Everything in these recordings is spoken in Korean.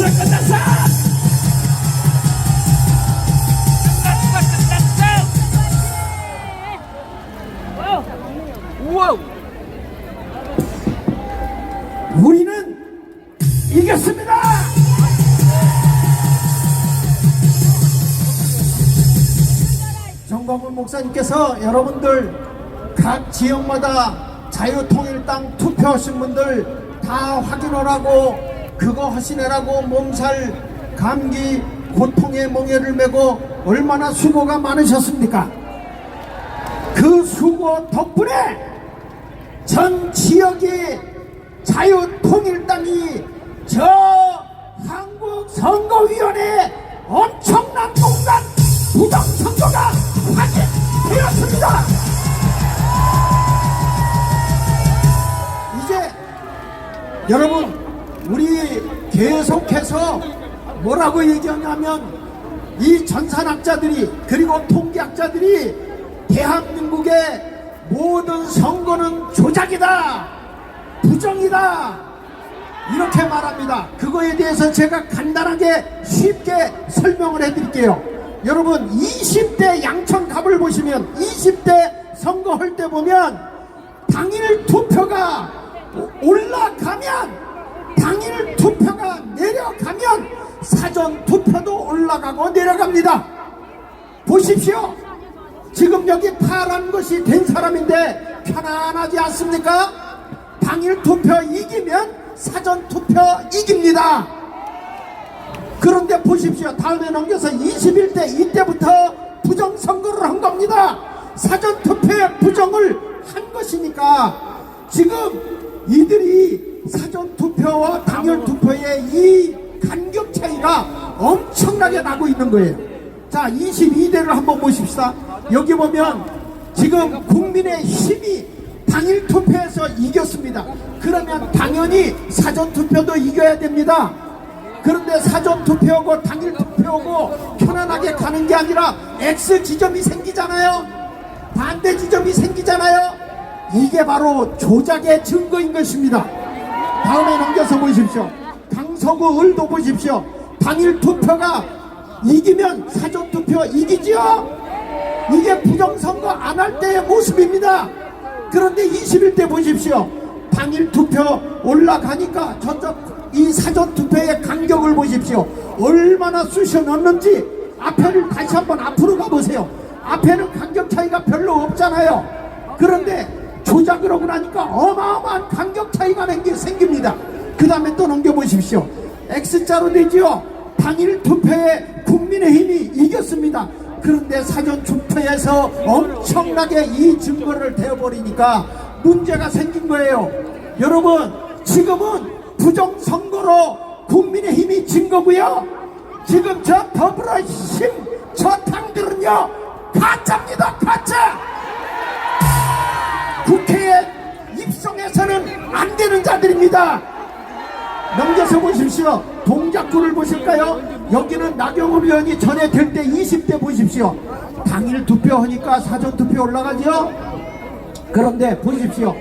끝났어. 우와! 우리는 이겼습니다. 정광훈 목사님께서 여러분들 각 지역마다 자유통일당 투표하신 분들 다 확인을 하고 그거 하시느라고 몸살 감기 고통의 멍에를 메고 얼마나 수고가 많으셨습니까? 그 수고 덕분에 전 지역의 자유통일당이 저 한국선거위원회 엄청난 농단 부정선거가 확인되었습니다. 이제 여러분 우리 계속해서 뭐라고 얘기하냐면 이 전산학자들이 그리고 통계학자들이 대한민국의 모든 선거는 조작이다, 부정이다 이렇게 말합니다. 그거에 대해서 제가 간단하게 쉽게 설명을 해드릴게요. 여러분 20대 양천갑을 보시면 20대 선거할 때 보면 당일 투표가 올라가면 당일 투표가 내려가면 사전 투표도 올라가고 내려갑니다. 보십시오. 지금 여기 파란 것이 된 사람인데 편안하지 않습니까? 당일 투표 이기면 사전 투표 이깁니다. 그런데 보십시오. 다음에 넘겨서 21대 이때부터 부정선거를 한 겁니다. 사전 투표에 부정을 한 것이니까 지금 이들이 사전 투표와 당일 투표의 이 간격 차이가 엄청나게 나고 있는 거예요. 자, 22대를 한번 보십시다. 여기 보면 지금 국민의 힘이 당일 투표에서 이겼습니다. 그러면 당연히 사전 투표도 이겨야 됩니다. 그런데 사전 투표하고 당일 투표하고 편안하게 가는 게 아니라 X 지점이 생기잖아요. 반대 지점이 생기잖아요. 이게 바로 조작의 증거인 것입니다. 다음에 넘겨서 보십시오. 강서구 을도 보십시오. 당일 투표가 이기면 사전 투표 이기지요. 이게 부정선거 안 할 때의 모습입니다. 그런데 21대 보십시오. 당일 투표 올라가니까 저쪽 이 사전 투표의 간격을 보십시오. 얼마나 쑤셔 넣는지 앞에를 다시 한번 앞으로 가보세요. 앞에는 간격 차이가 별로 없잖아요. 그런데 조작을 하고 나니까 어마어마한 간격 차이가 생깁니다. 그 다음에 또 넘겨보십시오. X자로 되지요. 당일 투표에 국민의힘이 이겼습니다. 그런데 사전 투표에서 엄청나게 이 증거를 대어버리니까 문제가 생긴 거예요. 여러분 지금은 부정선거로 국민의힘이 진 거고요. 지금 저 더불어힘 저 당들은요 가짜입니다. 가짜. 국회에 입성해서는 안 되는 자들입니다. 넘겨서 보십시오. 동작구를 보실까요? 여기는 나경원 의원이 전에 될 때 20대 보십시오. 당일 투표하니까 사전 투표 올라가죠. 그런데 보십시오.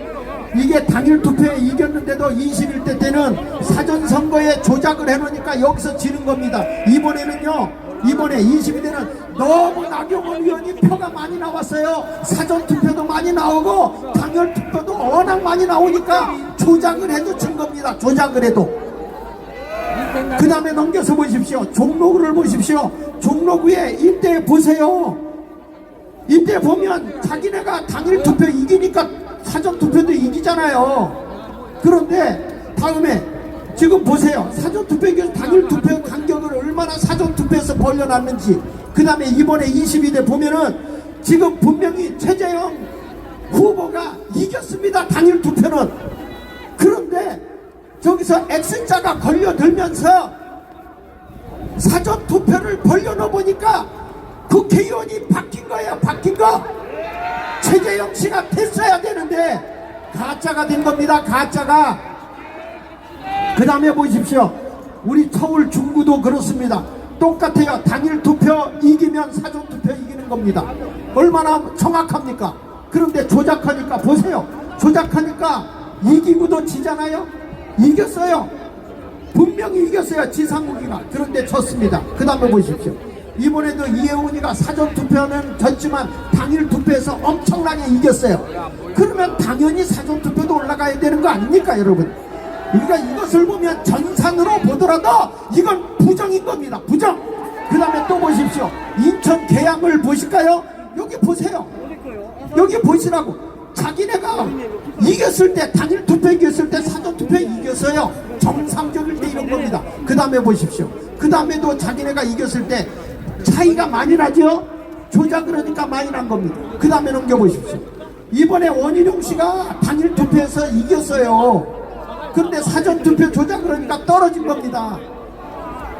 이게 당일 투표에 이겼는데도 21대 때는 사전 선거에 조작을 해놓으니까 여기서 지는 겁니다. 이번에는요. 이번에 22대는 너무 나경원 의원이 표가 많이 나왔어요. 사전 투표도 많이 나오고 당일 투표도 워낙 많이 나오니까 조작을 해도 진 겁니다. 조작을 해도. 그 다음에 넘겨서 보십시오. 종로구를 보십시오. 종로구에 이때 보세요. 이때 보면 자기네가 당일 투표 이기니까 사전 투표도 이기잖아요. 그런데 다음에 지금 보세요. 사전 투표 이겨서 당일 투표 간격을 얼마나 사전 투표에서 벌려놨는지. 그 다음에 이번에 22대 보면은 지금 분명히 최재형 후보가 이겼습니다. 당일 투표는. 그런데 저기서 X자가 걸려들면서 사전 투표를 벌려놓아 보니까 국회의원이 바뀐 거예요. 바뀐 거. 최재형 씨가 됐어야 되는데 가짜가 된 겁니다. 가짜가. 그 다음에 보십시오. 우리 서울 중구도 그렇습니다. 똑같아요. 당일 투표 이기면 사전 투표 이기는 겁니다. 얼마나 정확합니까? 그런데 조작하니까 보세요. 조작하니까 이기고도 지잖아요. 이겼어요. 분명히 이겼어요. 지상국이가. 그런데 졌습니다. 그 다음에 보십시오. 이번에도 이혜훈이가 사전투표는 졌지만 당일 투표에서 엄청나게 이겼어요. 그러면 당연히 사전투표도 올라가야 되는 거 아닙니까 여러분? 그러니까 이것을 보면 전산으로 보더라도 이건 부정인 겁니다. 부정. 그 다음에 또 보십시오. 인천 계양을 보실까요? 여기 보세요. 여기 보시라고. 자기네가 이겼을 때, 당일 투표 이겼을 때 사전투표 이겼어요. 정상적일 때 이런 겁니다. 그 다음에 보십시오. 그 다음에도 자기네가 이겼을 때 차이가 많이 나죠? 조작을 하니까 많이 난 겁니다. 그 다음에 넘겨보십시오. 이번에 원희룡 씨가 당일 투표에서 이겼어요. 그런데 사전투표 조작을 하니까 떨어진 겁니다.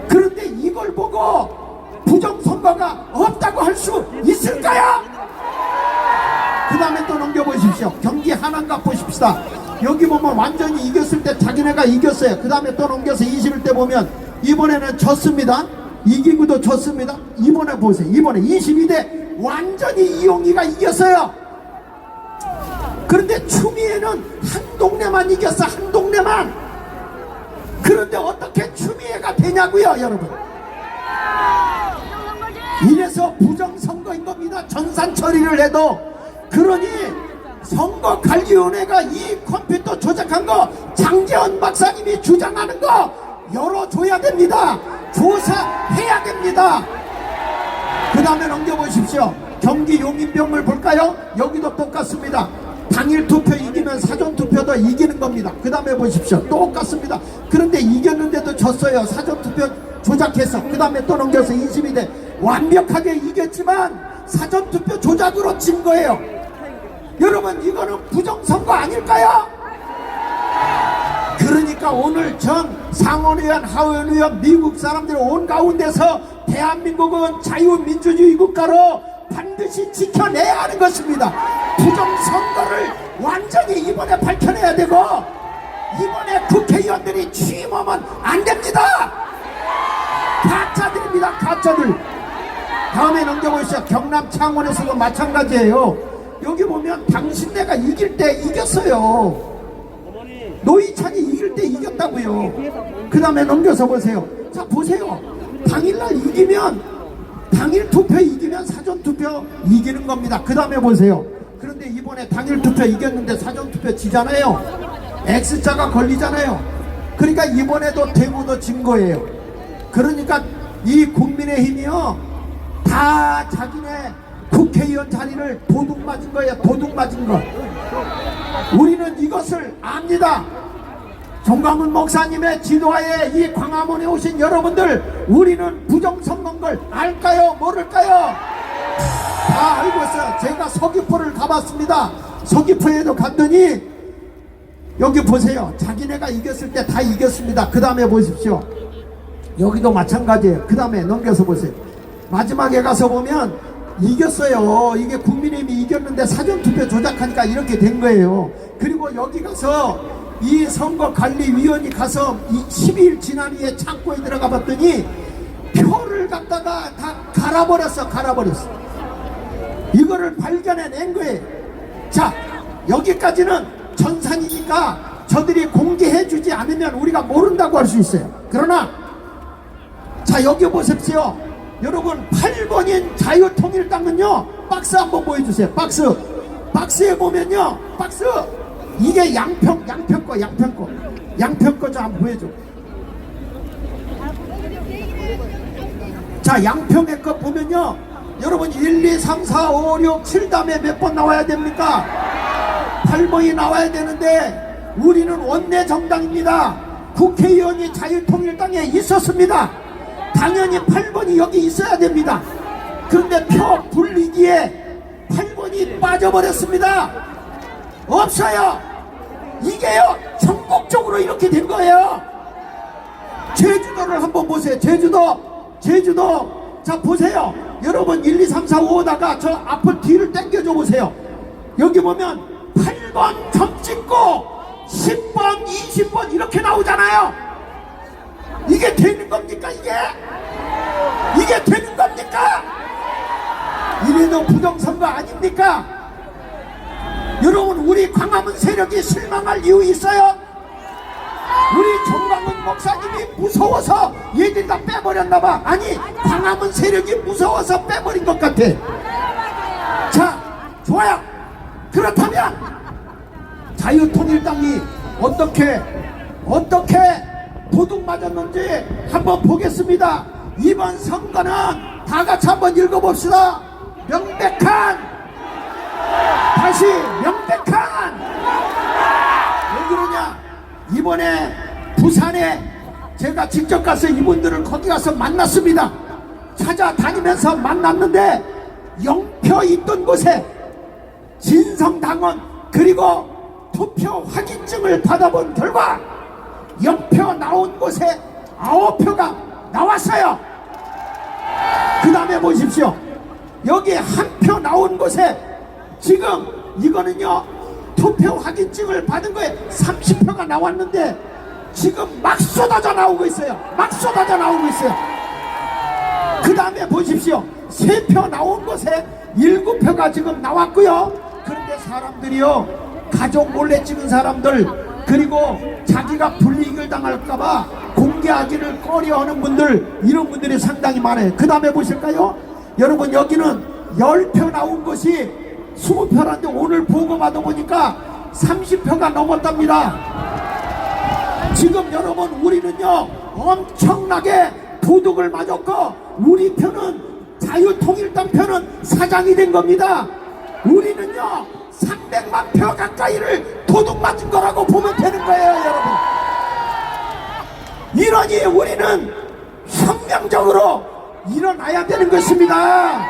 그런데 이걸 보고 부정선거가 없다고 할 수 있을까요? 그 다음에 또 넘겨보십시오. 경기 하남갑 보십시다. 여기 보면 완전히 이겼을 때 자기네가 이겼어요. 그 다음에 또 넘겨서 21대 보면 이번에는 졌습니다. 이기고도 졌습니다. 이번에 보세요. 이번에 22대 완전히 이용희가 이겼어요. 그런데 추미애는 한 동네만 이겼어. 한 동네만. 그런데 어떻게 추미애가 되냐고요 여러분. 이래서 부정선거인 겁니다. 전산 처리를 해도. 그러니 선거관리위원회가 이 컴퓨터 조작한 거 장제원 박사님이 주장하는 거 열어줘야 됩니다. 조사해야 됩니다. 그 다음에 넘겨보십시오. 경기 용인병을 볼까요? 여기도 똑같습니다. 당일 투표 이기면 사전투표도 이기는 겁니다. 그 다음에 보십시오. 똑같습니다. 그런데 이겼는데도 졌어요. 사전투표 조작해서. 그 다음에 또 넘겨서 22대 완벽하게 이겼지만 사전투표 조작으로 진 거예요. 여러분 이거는 부정선거 아닐까요? 그러니까 오늘 전 상원의원, 하원의원, 미국 사람들이 온 가운데서 대한민국은 자유민주주의 국가로 반드시 지켜내야 하는 것입니다. 부정선거를 완전히 이번에 밝혀내야 되고 이번에 국회의원들이 취임하면 안 됩니다. 가짜들입니다. 가짜들. 다음에 넘겨보시죠. 경남 창원에서도 마찬가지예요. 여기 보면 당신네가 이길 때 이겼어요. 노희찬이 이길 때 이겼다고요. 그 다음에 넘겨서 보세요. 자 보세요. 당일날 이기면 당일 투표 이기면 사전투표 이기는 겁니다. 그 다음에 보세요. 그런데 이번에 당일 투표 이겼는데 사전투표 지잖아요. X자가 걸리잖아요. 그러니까 이번에도 대구도 진 거예요. 그러니까 이 국민의힘이요 다 자기네 국회의원 자리를 도둑 맞은 거예요. 도둑 맞은 거. 우리는 이것을 압니다. 정광훈 목사님의 지도하에 이 광화문에 오신 여러분들, 우리는 부정선거인 걸 알까요? 모를까요? 다 알고 있어요. 제가 서귀포를 가봤습니다. 서귀포에도 갔더니 여기 보세요. 자기네가 이겼을 때 다 이겼습니다. 그 다음에 보십시오. 여기도 마찬가지예요. 그 다음에 넘겨서 보세요. 마지막에 가서 보면 이겼어요. 이게 국민의힘이 이겼는데 사전투표 조작하니까 이렇게 된 거예요. 그리고 여기 가서 이 선거관리위원이 가서 12일 지난 후에 창고에 들어가 봤더니 표를 갖다가 다 갈아버렸어. 이거를 발견해낸 거예요. 자, 여기까지는 전산이니까 저들이 공개해주지 않으면 우리가 모른다고 할 수 있어요. 그러나 자, 여기 보십시오. 여러분 8번인 자유통일당은요 박스 한번 보여주세요. 박스에 보면요, 박스 이게 양평 거 좀 한번 보여줘. 자, 양평의 거 보면요 여러분 1, 2, 3, 4, 5, 6, 7 다음에 몇 번 나와야 됩니까? 8번이 나와야 되는데 우리는 원내 정당입니다. 국회의원이 자유통일당에 있었습니다. 당연히 8번이 여기 있어야 됩니다. 그런데 표 불리기에 8번이 빠져버렸습니다. 없어요. 이게요 전국적으로 이렇게 된 거예요. 제주도를 한번 보세요. 제주도 자 보세요. 여러분 1, 2, 3, 4, 5다가 저 앞을 뒤를 당겨줘 보세요. 여기 보면 8번 점 찍고 10번 20번 이렇게 나오잖아요. 이게 되는 겁니까? 이게 되는 겁니까? 이래도 부정선거 아닙니까? 여러분 우리 광화문 세력이 실망할 이유 있어요? 우리 정광훈 목사님이 무서워서 얘들 다 빼버렸나봐. 아니 광화문 세력이 무서워서 빼버린 것 같아. 자, 좋아요. 그렇다면 자유통일당이 어떻게 도둑 맞았는지 한번 보겠습니다. 이번 선거는 다 같이 한번 읽어봅시다. 명백한, 다시 명백한. 왜 그러냐? 이번에 부산에 제가 직접 가서 이분들을 거기 가서 만났습니다. 찾아다니면서 만났는데 영표 있던 곳에 진성당원 그리고 투표 확인증을 받아본 결과 0표 나온 곳에 9표가 나왔어요. 그 다음에 보십시오. 여기 1표 나온 곳에 지금 이거는요 투표 확인증을 받은 거에 30표가 나왔는데 지금 막 쏟아져 나오고 있어요. 막 쏟아져 나오고 있어요. 그 다음에 보십시오. 3표 나온 곳에 7표가 지금 나왔고요. 그런데 사람들이요 가족 몰래 찍은 사람들 그리고 자기가 불이익을 당할까봐 공개하기를 꺼려하는 분들, 이런 분들이 상당히 많아요. 그 다음에 보실까요? 여러분 여기는 10표 나온 것이 20표라는데 오늘 보고 받아보니까 30표가 넘었답니다. 지금 여러분 우리는요 엄청나게 도둑을 맞았고 우리 편은 자유통일당 편은 사장이 된 겁니다. 우리는요 300만 표 가까이를 도둑 맞은 거라고 보면 되는 거예요. 여러분 이러니 우리는 혁명적으로 일어나야 되는 것입니다.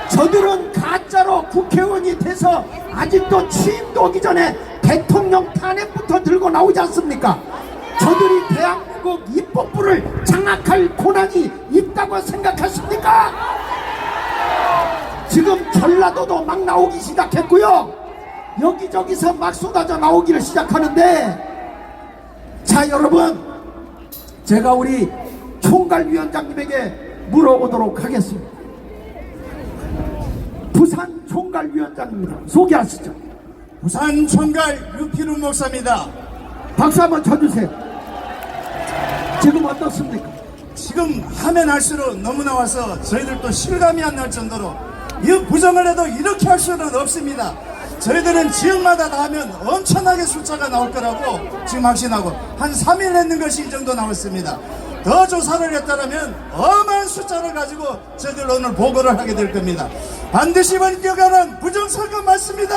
저들은 가짜로 국회의원이 돼서 아직도 취임도 오기 전에 대통령 탄핵부터 들고 나오지 않습니까? 저들이 대한민국 입법부를 장악할 권한이 있다고 생각하십니까? 지금 전라도도 막 나오기 시작했고요. 여기저기서 막 쏟아져 나오기를 시작하는데, 자 여러분, 제가 우리 총괄위원장님에게 물어보도록 하겠습니다. 부산 총괄위원장입니다. 소개하시죠. 부산 총괄 유필우 목사입니다. 박수 한번 쳐주세요. 지금 어떻습니까? 지금 하면 할수록 너무나 와서 저희들도 실감이 안 날 정도로 이 부정을 해도 이렇게 할 수는 없습니다. 저희들은 지역마다 다 하면 엄청나게 숫자가 나올 거라고 지금 확신하고 한 3일 했는 것이 이 정도 나왔습니다. 더 조사를 했다면 어마한 숫자를 가지고 저희들 오늘 보고를 하게 될 겁니다. 반드시 번겨가는 부정선거 맞습니다.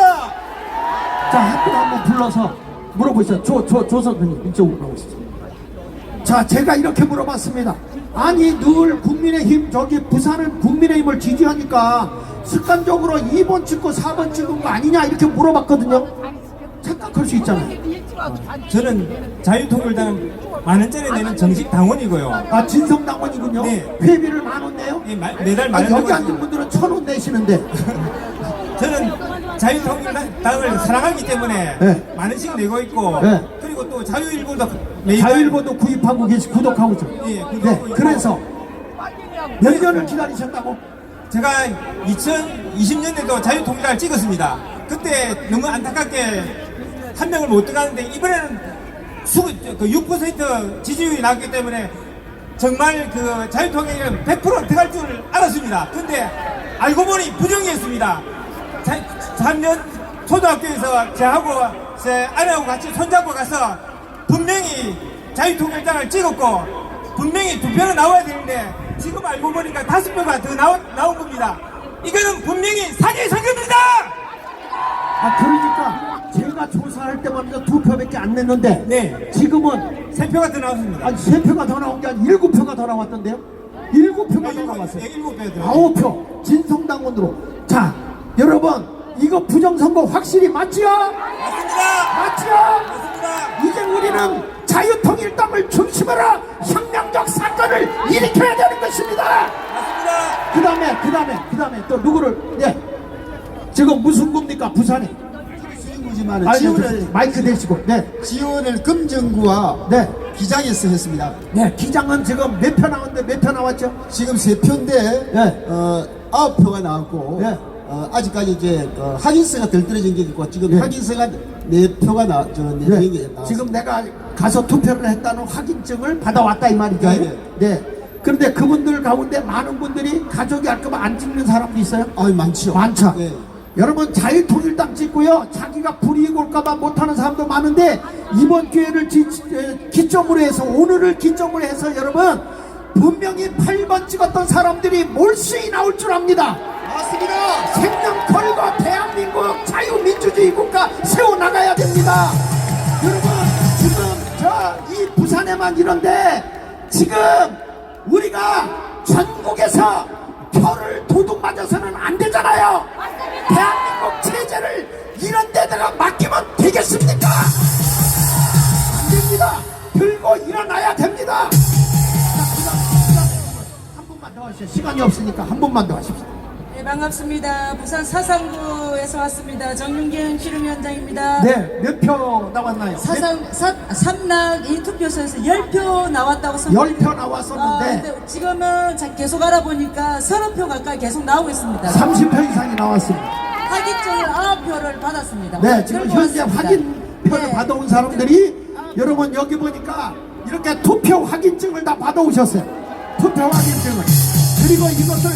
자, 한 분 한번 불러서 물어보시죠. 조선님 이쪽으로 나오시죠. 자, 제가 이렇게 물어봤습니다. 아니 늘 국민의힘 저기 부산은 국민의힘을 지지하니까 습관적으로 2번 찍고 4번 찍은 거 아니냐 이렇게 물어봤거든요. 착각할 수 있잖아요. 저는 자유통일당 만원짜리 내는 정식 당원이고요. 아, 진성당원이군요. 네. 회비를 10,000원 내요? 예, 매달 아, 여기 만원 앉은 분들은 1,000원 내시는데. 저는 자유통일당을 사랑하기 때문에 네. 만원씩 내고 있고 네. 그리고 또 자유일보도 매일 자유일보도 구입하고 계시 구독하고 있죠. 예, 구독하고 네, 있고. 그래서 몇 년을 기다리셨다고? 제가 2020년에도 자유통일당을 찍었습니다. 그때 너무 안타깝게 한 명을 못 들어갔는데 이번에는 6% 지지율이 나왔기 때문에 정말 그 자유통일은 100% 들어갈 줄 알았습니다. 근데 알고 보니 부정이었습니다. 3년 초등학교에서 저하고 제 아내하고 같이 손잡고 가서 분명히 자유통일당을 찍었고 분명히 2표는 나와야 되는데 지금 알고 보니까 5표가 더 나온 겁니다. 이거는 분명히 사기의 선거입니다. 아, 그러니까 제가 조사할 때마다 2표밖에 안 냈는데 네. 지금은 3표가 더 나왔습니다. 아니 3표가 더 나온 게 아니라 7표가 더 나왔던데요? 7표가 더 나왔어요. 7표 더. 9표 진성당원으로. 자, 여러분 이거 부정선거 확실히 맞지요? 맞습니다. 맞지요? 맞습니다. 이제 우리는 자유통일당을 중심으로 혁명적 사건을 일으켜야 되는 것입니다. 맞습니다. 그 다음에 또 누구를, 예, 지금 무슨 겁니까 부산에? 수행구지만은 아니, 지원을 마이크 대시고, 네, 지원을 금정구와 네, 기장에서 했습니다. 네, 기장은 지금 몇 표 나왔는데 몇 표 나왔죠? 지금 3표인데 네. 9표가 나왔고 네. 아직까지 이제 확인서가 덜 떨어진 게 있고 지금 네. 확인서가 4표가 네. 나왔습니다. 지금 내가 가서 투표를 했다는 확인증을 받아왔다 이 말이죠. 네. 네. 그런데 그분들 가운데 많은 분들이 가족이 할거면 안 찍는 사람도 있어요? 많죠. 많죠. 네. 여러분 자유통일당 찍고요. 자기가 불이익 올까봐 못하는 사람도 많은데 이번 기회를 기점으로 해서 오늘을 기점으로 해서 여러분 분명히 8번 찍었던 사람들이 몰수히 나올 줄 압니다. 맞습니다. 생명 걸고 대한민국 자유민주주의 국가 세워나가야 됩니다. 여러분 지금 이 부산에만 이런데 지금 우리가 전국에서 표를 도둑 맞아서는 안 되잖아요. 대한민국 체제를 이런 데다가 맡기면 되겠습니까? 안 됩니다. 들고 일어나야 됩니다. 한 분만 더 하시죠. 시간이 없으니까 한 분만 더 하십시오. 네, 반갑습니다. 부산 사상구에서 왔습니다. 정윤경 기름위원장입니다. 네, 몇 표 나왔나요? 삼락 이 투표소에서 10표 나왔다고 선포. 10표 나왔었는데 근데 지금은 계속 알아보니까 30표 가까이 계속 나오고 있습니다. 30표 이상이 나왔습니다. 확인증을 9표를 받았습니다. 네, 지금 들고 현재 왔습니다. 확인표를 네. 받아온 사람들이 여러분 여기 보니까 이렇게 투표 확인증을 다 받아오셨어요. 투표 확인증을. 그리고 이것을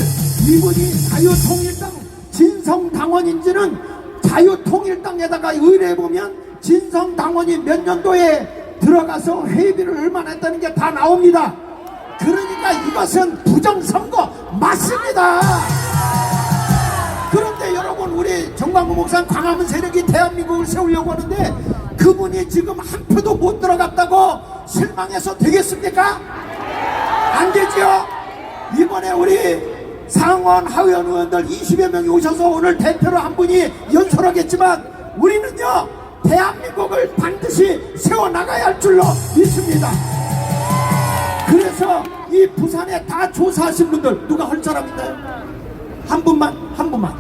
이분이 자유통일당 진성당원인지는 자유통일당에다가 의뢰해보면 진성당원이 몇 년도에 들어가서 회비를 얼마나 했다는 게 다 나옵니다. 그러니까 이것은 부정선거 맞습니다. 그런데 여러분 우리 정광훈 목사 광화문 세력이 대한민국을 세우려고 하는데 그분이 지금 한 표도 못 들어갔다고 실망해서 되겠습니까? 안 되죠. 이번에 우리 상원 하원 의원들 20여 명이 오셔서 오늘 대표로 한 분이 연설하겠지만 우리는요 대한민국을 반드시 세워나가야 할 줄로 믿습니다. 그래서 이 부산에 다 조사하신 분들 누가 할 사람 있나요? 한 분만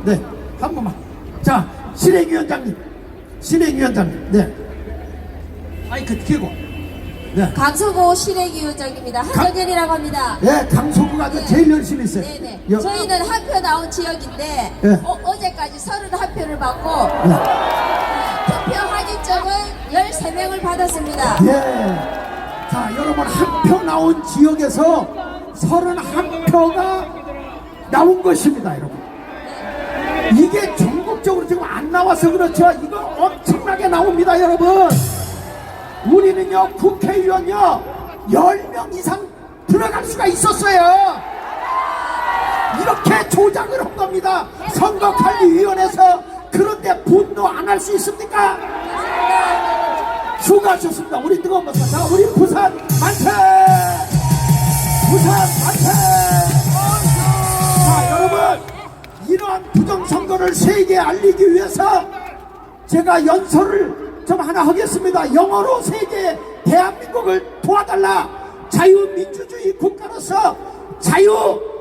네, 한 분만. 자, 실행위원장님 네, 마이크 켜고. 네, 강서구 실행위원장입니다. 한정현이라고 합니다. 네, 강서구가 제일 열심히 했어요. 네네. 여- 저희는 한 표 나온 지역인데 네. 어제까지 31표를 받고 네. 투표 확인증은 13명을 받았습니다. 예. 자, 여러분 한 표 나온 지역에서 31표가 나온 것입니다, 여러분. 이게 전국적으로 지금 안 나와서 그렇죠. 이거 엄청나게 나옵니다, 여러분. 우리는요, 국회의원요, 10명 이상 들어갈 수가 있었어요. 이렇게 조작을 한 겁니다. 선거관리위원회에서. 그런데 분노 안 할 수 있습니까? 수고하셨습니다. 우리 뜨거운 박수. 자, 우리 부산 만세! 부산 만세! 자, 여러분, 이러한 부정선거를 세계에 알리기 위해서 제가 연설을 좀 하나 하겠습니다. 영어로 세계에 대한민국을 도와달라. 자유민주주의 국가로서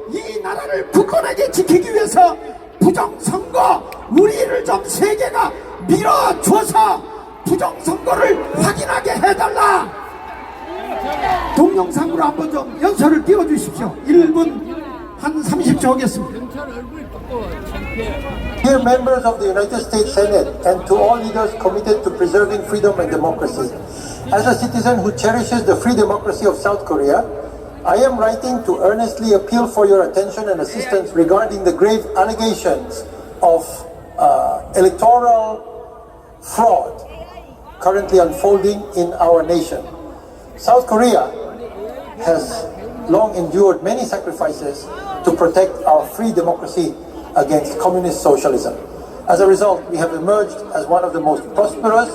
이 나라를 굳건하게 지키기 위해서 부정선거 우리를 좀 세계가 밀어줘서 부정선거를 확인하게 해달라. 동영상으로 한번 좀 연설을 띄워주십시오. 1분 한 30초 하겠습니다. Dear members of the United States Senate and to all leaders committed to preserving freedom and democracy, as a citizen who cherishes the free democracy of South Korea, I am writing to earnestly appeal for your attention and assistance regarding the grave allegations of electoral fraud currently unfolding in our nation. South Korea has long endured many sacrifices to protect our free democracy against communist socialism. As a result, we have emerged as one of the most prosperous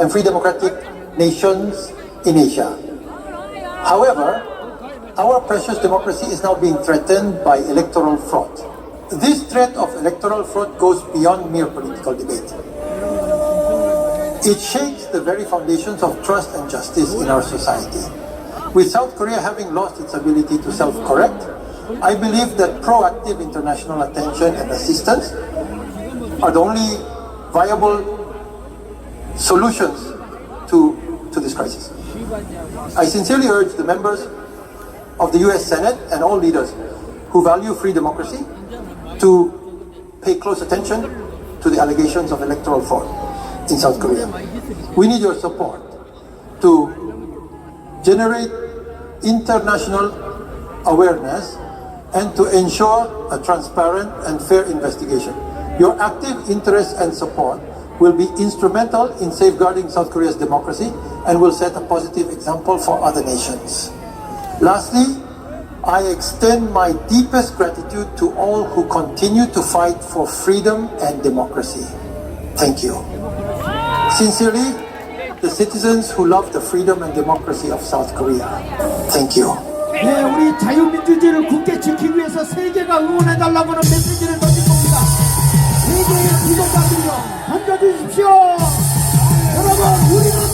and free democratic nations in Asia. However, our precious democracy is now being threatened by electoral fraud. This threat of electoral fraud goes beyond mere political debate. It shakes the very foundations of trust and justice in our society. With South Korea having lost its ability to self-correct, I believe that proactive international attention and assistance are the only viable solutions to this crisis. I sincerely urge the members of the US Senate and all leaders who value free democracy to pay close attention to the allegations of electoral fraud in South Korea. We need your support to generate international awareness, and to ensure a transparent and fair investigation. Your active interest and support will be instrumental in safeguarding South Korea's democracy and will set a positive example for other nations. Lastly, I extend my deepest gratitude to all who continue to fight for freedom and democracy. Thank you. Sincerely, the citizens who love the freedom and democracy of South Korea. Thank you. 네, 우리 자유민주주의를 굳게 지키기 위해서 세계가 응원해달라고는 메시지를 던질 겁니다. 세계의 구독자들이여 던져주십시오. 여러분, 우리는